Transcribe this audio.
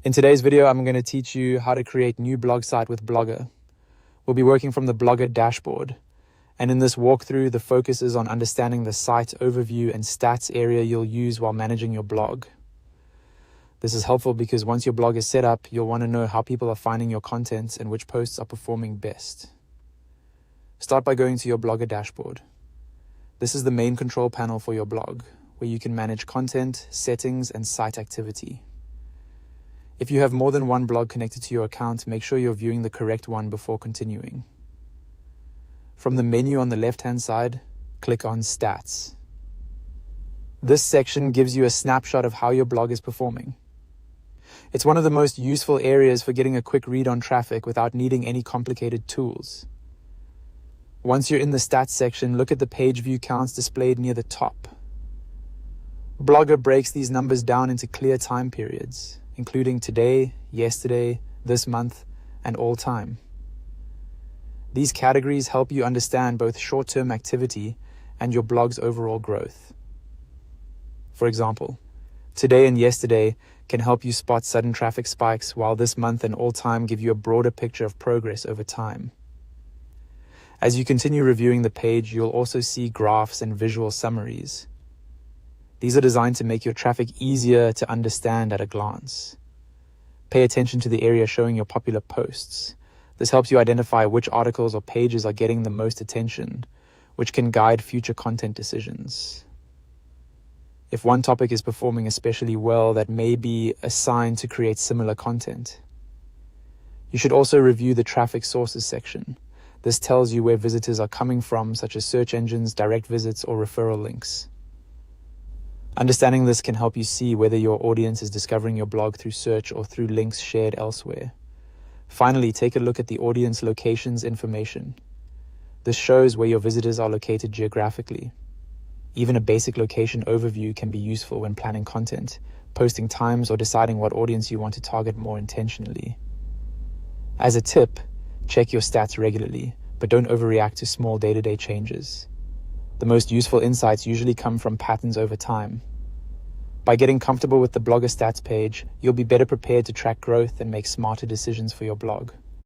In today's video, I'm going to teach you how to create new blog site with Blogger. We'll be working from the Blogger dashboard. And in this walkthrough, the focus is on understanding the site overview and stats area you'll use while managing your blog. This is helpful because once your blog is set up, you'll want to know how people are finding your content and which posts are performing best. Start by going to your Blogger dashboard. This is the main control panel for your blog, where you can manage content, settings, and site activity. If you have more than one blog connected to your account, make sure you're viewing the correct one before continuing. From the menu on the left-hand side, click on Stats. This section gives you a snapshot of how your blog is performing. It's one of the most useful areas for getting a quick read on traffic without needing any complicated tools. Once you're in the Stats section, look at the page view counts displayed near the top. Blogger breaks these numbers down into clear time periods, including today, yesterday, this month, and all time. These categories help you understand both short-term activity and your blog's overall growth. For example, today and yesterday can help you spot sudden traffic spikes, while this month and all time give you a broader picture of progress over time. As you continue reviewing the page, you'll also see graphs and visual summaries. These are designed to make your traffic easier to understand at a glance. Pay attention to the area showing your popular posts. This helps you identify which articles or pages are getting the most attention, which can guide future content decisions. If one topic is performing especially well, that may be a sign to create similar content. You should also review the traffic sources section. This tells you where visitors are coming from, such as search engines, direct visits, or referral links. Understanding this can help you see whether your audience is discovering your blog through search or through links shared elsewhere. Finally, take a look at the audience locations information. This shows where your visitors are located geographically. Even a basic location overview can be useful when planning content, posting times, or deciding what audience you want to target more intentionally. As a tip, check your stats regularly, but don't overreact to small day-to-day changes. The most useful insights usually come from patterns over time. By getting comfortable with the Blogger stats page, you'll be better prepared to track growth and make smarter decisions for your blog.